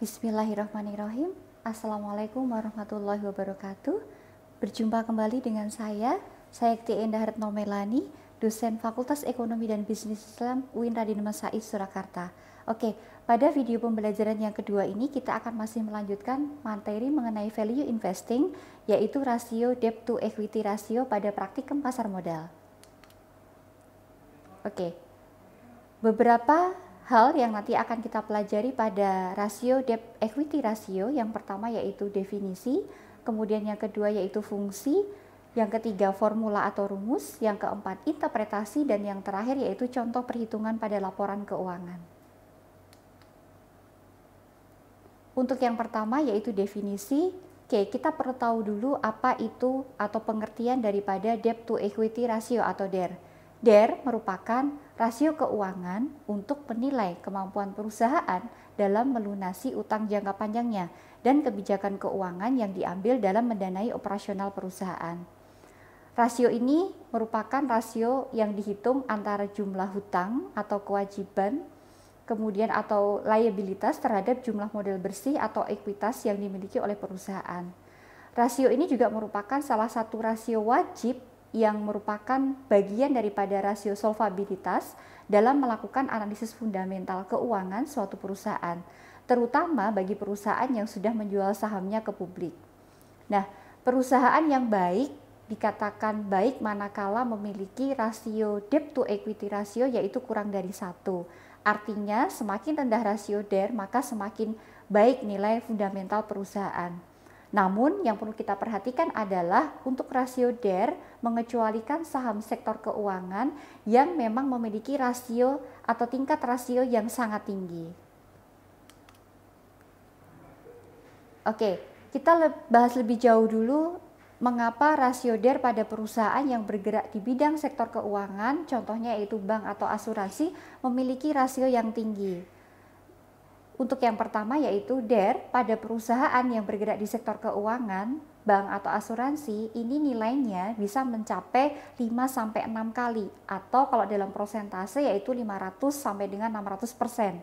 Bismillahirrahmanirrahim. Assalamualaikum warahmatullahi wabarakatuh. Berjumpa kembali dengan saya Ekti Endah Retno Melani, dosen Fakultas Ekonomi dan Bisnis Islam UIN Raden Masaiz Surakarta. Oke, pada video pembelajaran yang kedua ini kita akan masih melanjutkan materi mengenai value investing, yaitu rasio debt to equity ratio pada praktikum pasar modal. Oke, beberapa hal yang nanti akan kita pelajari pada rasio debt equity ratio. Yang pertama yaitu definisi, kemudian yang kedua yaitu fungsi, yang ketiga formula atau rumus, yang keempat interpretasi, dan yang terakhir yaitu contoh perhitungan pada laporan keuangan. Untuk yang pertama yaitu definisi. Oke, kita perlu tahu dulu apa itu atau pengertian daripada debt to equity ratio atau DER. DER merupakan rasio keuangan untuk menilai kemampuan perusahaan dalam melunasi utang jangka panjangnya dan kebijakan keuangan yang diambil dalam mendanai operasional perusahaan. Rasio ini merupakan rasio yang dihitung antara jumlah hutang atau kewajiban, kemudian atau liabilitas terhadap jumlah modal bersih atau ekuitas yang dimiliki oleh perusahaan. Rasio ini juga merupakan salah satu rasio wajib yang merupakan bagian daripada rasio solvabilitas dalam melakukan analisis fundamental keuangan suatu perusahaan, terutama bagi perusahaan yang sudah menjual sahamnya ke publik. Nah, perusahaan yang baik dikatakan baik manakala memiliki rasio debt to equity ratio yaitu kurang dari 1. Artinya semakin rendah rasio DER maka semakin baik nilai fundamental perusahaan. Namun yang perlu kita perhatikan adalah untuk rasio DER mengecualikan saham sektor keuangan yang memang memiliki rasio atau tingkat rasio yang sangat tinggi. Oke, kita bahas lebih jauh dulu mengapa rasio DER pada perusahaan yang bergerak di bidang sektor keuangan, contohnya yaitu bank atau asuransi, memiliki rasio yang tinggi. Untuk yang pertama yaitu DER pada perusahaan yang bergerak di sektor keuangan, bank atau asuransi, ini nilainya bisa mencapai 5-6 kali atau kalau dalam persentase yaitu 500 sampai dengan 600%.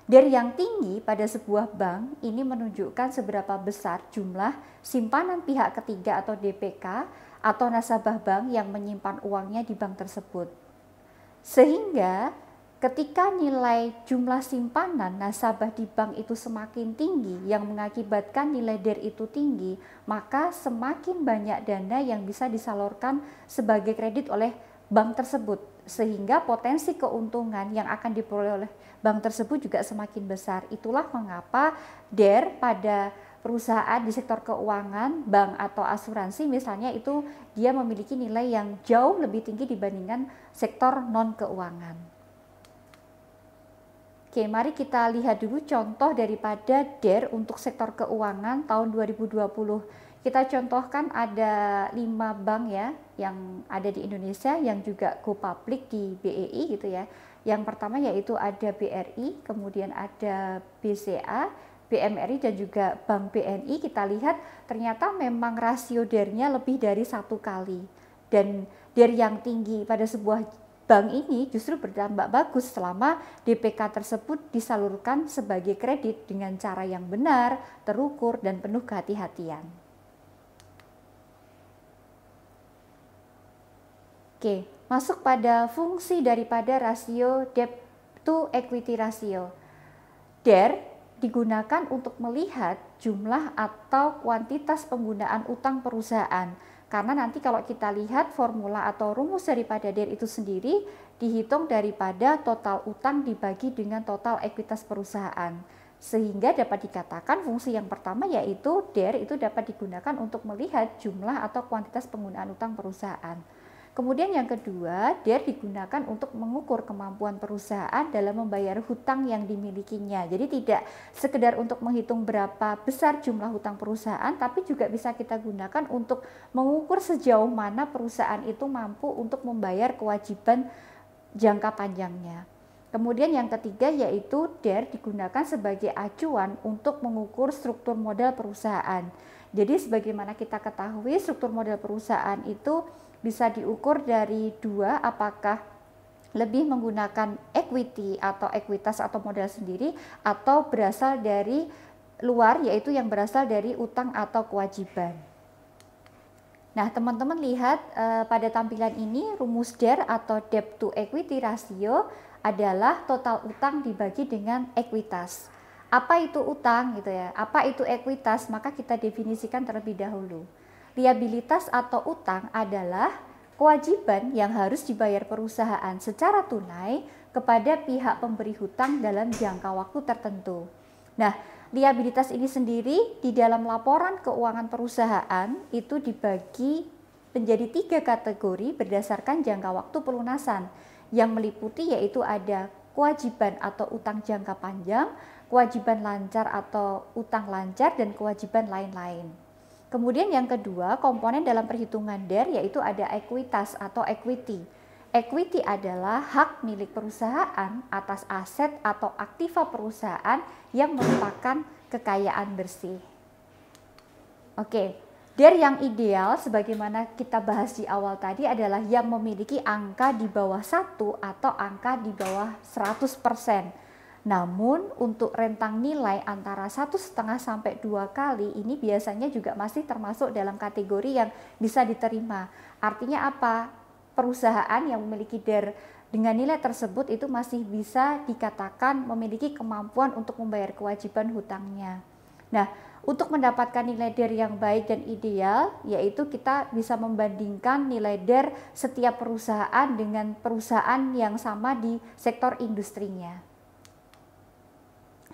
DER yang tinggi pada sebuah bank ini menunjukkan seberapa besar jumlah simpanan pihak ketiga atau DPK atau nasabah bank yang menyimpan uangnya di bank tersebut. Sehingga ketika nilai jumlah simpanan nasabah di bank itu semakin tinggi yang mengakibatkan nilai DER itu tinggi, maka semakin banyak dana yang bisa disalurkan sebagai kredit oleh bank tersebut, sehingga potensi keuntungan yang akan diperoleh oleh bank tersebut juga semakin besar. Itulah mengapa DER pada perusahaan di sektor keuangan, bank atau asuransi misalnya itu dia memiliki nilai yang jauh lebih tinggi dibandingkan sektor non-keuangan. Oke, mari kita lihat dulu contoh daripada DER untuk sektor keuangan tahun 2020. Kita contohkan ada 5 bank ya yang ada di Indonesia yang juga go public di BEI gitu ya. Yang pertama yaitu ada BRI, kemudian ada BCA, BMRI dan juga Bank BNI. Kita lihat ternyata memang rasio DER-nya lebih dari 1 kali. Dan DER yang tinggi pada sebuah bank ini justru berdampak bagus selama DPK tersebut disalurkan sebagai kredit dengan cara yang benar, terukur, dan penuh kehati-hatian. Oke, masuk pada fungsi daripada rasio debt to equity ratio. DER digunakan untuk melihat jumlah atau kuantitas penggunaan utang perusahaan. Karena nanti kalau kita lihat formula atau rumus daripada DER itu sendiri dihitung daripada total utang dibagi dengan total ekuitas perusahaan. Sehingga dapat dikatakan fungsi yang pertama yaitu DER itu dapat digunakan untuk melihat jumlah atau kuantitas penggunaan utang perusahaan. Kemudian yang kedua, DER digunakan untuk mengukur kemampuan perusahaan dalam membayar hutang yang dimilikinya. Jadi tidak sekedar untuk menghitung berapa besar jumlah hutang perusahaan, tapi juga bisa kita gunakan untuk mengukur sejauh mana perusahaan itu mampu untuk membayar kewajiban jangka panjangnya. Kemudian yang ketiga yaitu DER digunakan sebagai acuan untuk mengukur struktur modal perusahaan. Jadi sebagaimana kita ketahui struktur modal perusahaan itu bisa diukur dari 2, apakah lebih menggunakan equity atau ekuitas atau modal sendiri, atau berasal dari luar, yaitu yang berasal dari utang atau kewajiban. Nah, teman-teman lihat pada tampilan ini rumus DER atau debt to equity ratio adalah total utang dibagi dengan ekuitas. Apa itu utang gitu ya? Apa itu ekuitas? Maka kita definisikan terlebih dahulu. Liabilitas atau utang adalah kewajiban yang harus dibayar perusahaan secara tunai kepada pihak pemberi hutang dalam jangka waktu tertentu. Nah, liabilitas ini sendiri di dalam laporan keuangan perusahaan itu dibagi menjadi 3 kategori berdasarkan jangka waktu pelunasan, yang meliputi yaitu ada kewajiban atau utang jangka panjang, kewajiban lancar atau utang lancar, dan kewajiban lain-lain. Kemudian yang kedua, komponen dalam perhitungan DER yaitu ada ekuitas atau equity. Equity adalah hak milik perusahaan atas aset atau aktiva perusahaan yang merupakan kekayaan bersih. Oke, DER yang ideal sebagaimana kita bahas di awal tadi adalah yang memiliki angka di bawah 1 atau angka di bawah 100%. Namun untuk rentang nilai antara 1,5 sampai 2 kali ini biasanya juga masih termasuk dalam kategori yang bisa diterima. Artinya apa? Perusahaan yang memiliki DER dengan nilai tersebut itu masih bisa dikatakan memiliki kemampuan untuk membayar kewajiban hutangnya. Nah, untuk mendapatkan nilai DER yang baik dan ideal, yaitu kita bisa membandingkan nilai DER setiap perusahaan dengan perusahaan yang sama di sektor industrinya.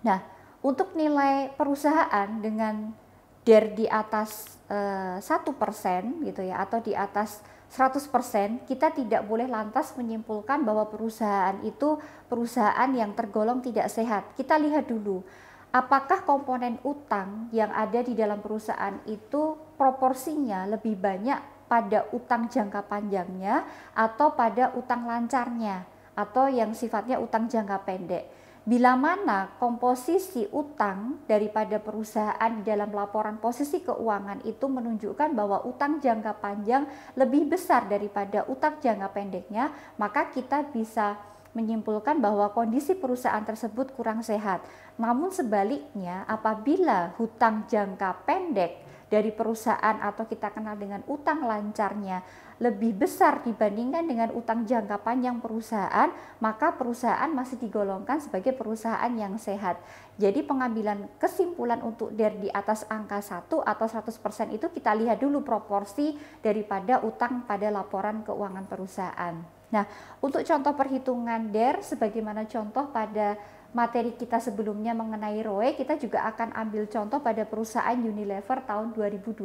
Nah, untuk nilai perusahaan dengan DER di atas 1% gitu ya, atau di atas 100%, kita tidak boleh lantas menyimpulkan bahwa perusahaan itu perusahaan yang tergolong tidak sehat. Kita lihat dulu, apakah komponen utang yang ada di dalam perusahaan itu proporsinya lebih banyak pada utang jangka panjangnya atau pada utang lancarnya, atau yang sifatnya utang jangka pendek. Bila mana komposisi utang daripada perusahaan di dalam laporan posisi keuangan itu menunjukkan bahwa utang jangka panjang lebih besar daripada utang jangka pendeknya, maka kita bisa menyimpulkan bahwa kondisi perusahaan tersebut kurang sehat. Namun sebaliknya, apabila hutang jangka pendek dari perusahaan atau kita kenal dengan utang lancarnya lebih besar dibandingkan dengan utang jangka panjang perusahaan, maka perusahaan masih digolongkan sebagai perusahaan yang sehat. Jadi pengambilan kesimpulan untuk DER di atas angka 1 atau 100% itu kita lihat dulu proporsi daripada utang pada laporan keuangan perusahaan. Nah, untuk contoh perhitungan DER sebagaimana contoh pada materi kita sebelumnya mengenai ROE, kita juga akan ambil contoh pada perusahaan Unilever tahun 2020.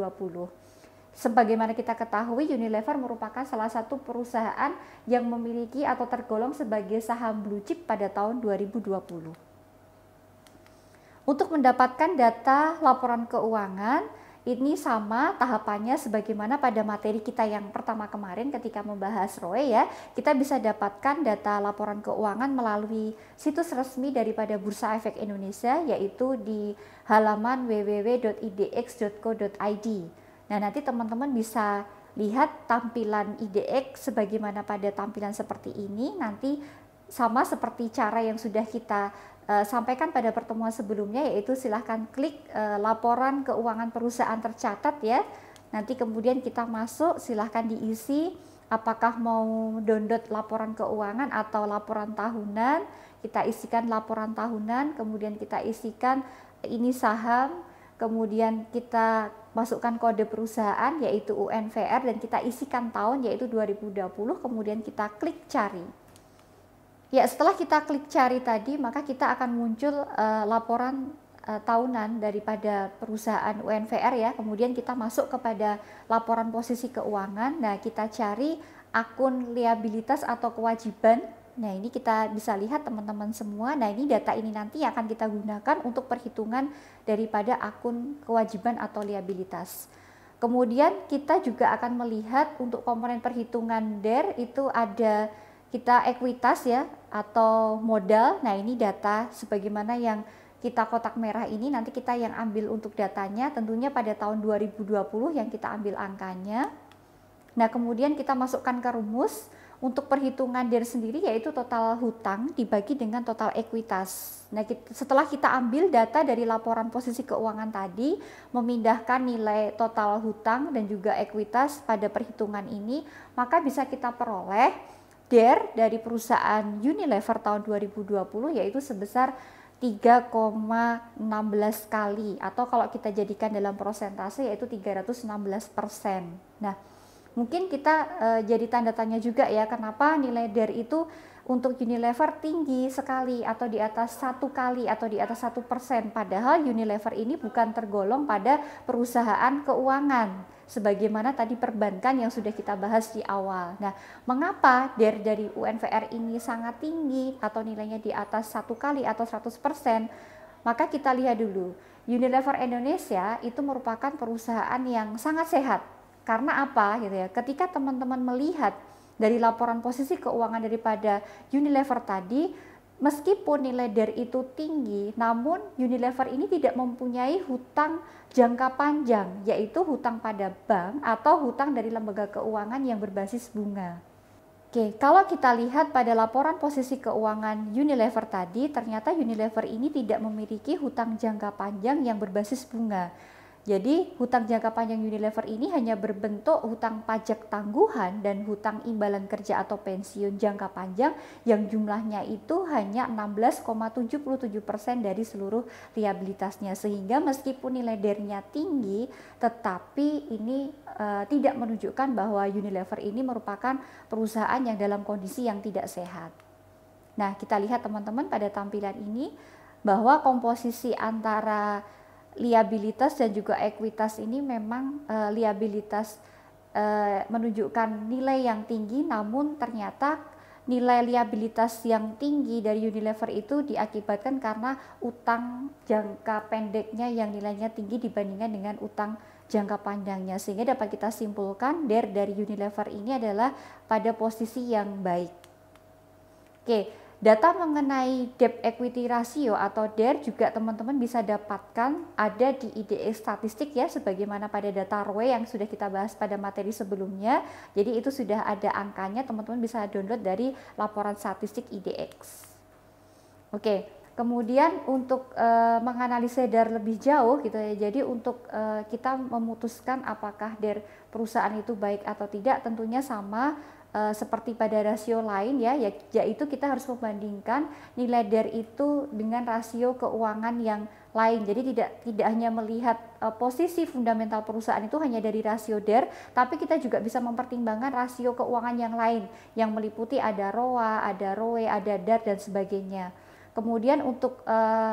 Sebagaimana kita ketahui, Unilever merupakan salah satu perusahaan yang memiliki atau tergolong sebagai saham blue chip pada tahun 2020. Untuk mendapatkan data laporan keuangan, ini sama tahapannya sebagaimana pada materi kita yang pertama kemarin ketika membahas ROE ya. Kita bisa dapatkan data laporan keuangan melalui situs resmi daripada Bursa Efek Indonesia, yaitu di halaman www.idx.co.id. Nah, nanti teman-teman bisa lihat tampilan IDX sebagaimana pada tampilan seperti ini, nanti sama seperti cara yang sudah kita sampaikan pada pertemuan sebelumnya, yaitu silahkan klik laporan keuangan perusahaan tercatat ya. Nanti kemudian kita masuk, silahkan diisi apakah mau download laporan keuangan atau laporan tahunan. Kita isikan laporan tahunan, kemudian kita isikan ini saham, kemudian kita masukkan kode perusahaan yaitu UNVR dan kita isikan tahun yaitu 2020, kemudian kita klik cari. Ya, setelah kita klik cari tadi, maka kita akan muncul laporan tahunan daripada perusahaan UNVR ya. Kemudian kita masuk kepada laporan posisi keuangan. Nah, kita cari akun liabilitas atau kewajiban. Nah, ini kita bisa lihat teman-teman semua. Nah, ini data ini nanti akan kita gunakan untuk perhitungan daripada akun kewajiban atau liabilitas. Kemudian kita juga akan melihat untuk komponen perhitungan DER itu ada kita ekuitas ya atau modal. Nah, ini data sebagaimana yang kita kotak merah ini nanti kita yang ambil untuk datanya tentunya pada tahun 2020 yang kita ambil angkanya. Nah, kemudian kita masukkan ke rumus. Untuk perhitungan DER sendiri yaitu total hutang dibagi dengan total ekuitas. Nah, setelah kita ambil data dari laporan posisi keuangan tadi, memindahkan nilai total hutang dan juga ekuitas pada perhitungan ini, maka bisa kita peroleh DER dari perusahaan Unilever tahun 2020 yaitu sebesar 3,16 kali, atau kalau kita jadikan dalam persentase yaitu 316%. Nah, mungkin kita jadi tanda tanya juga ya, kenapa nilai DER itu untuk Unilever tinggi sekali atau di atas 1 kali atau di atas 1%, padahal Unilever ini bukan tergolong pada perusahaan keuangan sebagaimana tadi perbankan yang sudah kita bahas di awal. Nah, mengapa DER dari UNVR ini sangat tinggi atau nilainya di atas 1 kali atau 100%? Maka kita lihat dulu, Unilever Indonesia itu merupakan perusahaan yang sangat sehat. Karena apa gitu ya? Ketika teman-teman melihat dari laporan posisi keuangan daripada Unilever tadi, meskipun nilai DER itu tinggi, namun Unilever ini tidak mempunyai hutang jangka panjang, yaitu hutang pada bank atau hutang dari lembaga keuangan yang berbasis bunga. Oke, kalau kita lihat pada laporan posisi keuangan Unilever tadi, ternyata Unilever ini tidak memiliki hutang jangka panjang yang berbasis bunga. Jadi hutang jangka panjang Unilever ini hanya berbentuk hutang pajak tangguhan dan hutang imbalan kerja atau pensiun jangka panjang yang jumlahnya itu hanya 16,77% dari seluruh liabilitasnya, sehingga meskipun nilai DER-nya tinggi tetapi ini tidak menunjukkan bahwa Unilever ini merupakan perusahaan yang dalam kondisi yang tidak sehat. Nah, kita lihat teman-teman pada tampilan ini bahwa komposisi antara liabilitas dan juga ekuitas ini memang liabilitas menunjukkan nilai yang tinggi, namun ternyata nilai liabilitas yang tinggi dari Unilever itu diakibatkan karena utang jangka pendeknya yang nilainya tinggi dibandingkan dengan utang jangka panjangnya, sehingga dapat kita simpulkan DER dari Unilever ini adalah pada posisi yang baik. Oke. Data mengenai debt equity ratio atau DER juga teman-teman bisa dapatkan ada di IDX statistik ya, sebagaimana pada data ROE yang sudah kita bahas pada materi sebelumnya. Jadi itu sudah ada angkanya, teman-teman bisa download dari laporan statistik IDX. Oke, kemudian untuk menganalisa DER lebih jauh gitu ya. Jadi untuk kita memutuskan apakah DER perusahaan itu baik atau tidak, tentunya sama seperti pada rasio lain ya, yaitu kita harus membandingkan nilai DER itu dengan rasio keuangan yang lain. Jadi tidak hanya melihat posisi fundamental perusahaan itu hanya dari rasio DER, tapi kita juga bisa mempertimbangkan rasio keuangan yang lain yang meliputi ada ROA, ada ROE, ada DAR dan sebagainya. Kemudian untuk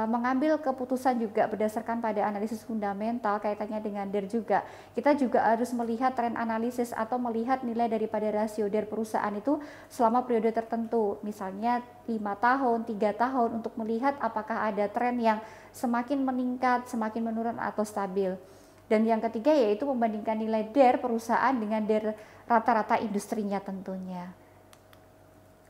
mengambil keputusan juga berdasarkan pada analisis fundamental kaitannya dengan DER juga, kita juga harus melihat tren analisis atau melihat nilai daripada rasio DER perusahaan itu selama periode tertentu, misalnya 5 tahun, 3 tahun, untuk melihat apakah ada tren yang semakin meningkat, semakin menurun atau stabil. Dan yang ketiga yaitu membandingkan nilai DER perusahaan dengan DER rata-rata industrinya tentunya.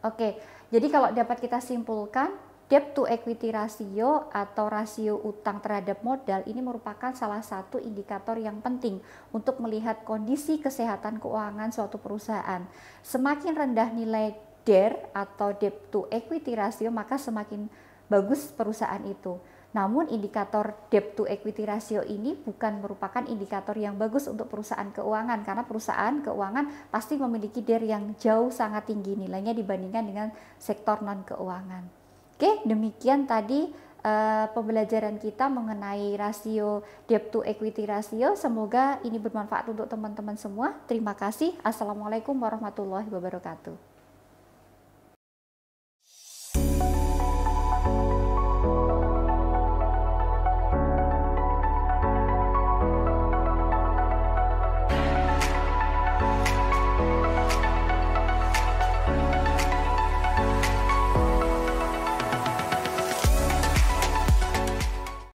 Oke, jadi kalau dapat kita simpulkan, debt to equity ratio atau rasio utang terhadap modal ini merupakan salah satu indikator yang penting untuk melihat kondisi kesehatan keuangan suatu perusahaan. Semakin rendah nilai DER atau debt to equity ratio, maka semakin bagus perusahaan itu. Namun indikator debt to equity ratio ini bukan merupakan indikator yang bagus untuk perusahaan keuangan, karena perusahaan keuangan pasti memiliki DER yang jauh sangat tinggi nilainya dibandingkan dengan sektor non keuangan. Oke, demikian tadi pembelajaran kita mengenai rasio debt to equity ratio. Semoga ini bermanfaat untuk teman-teman semua. Terima kasih. Assalamualaikum warahmatullahi wabarakatuh.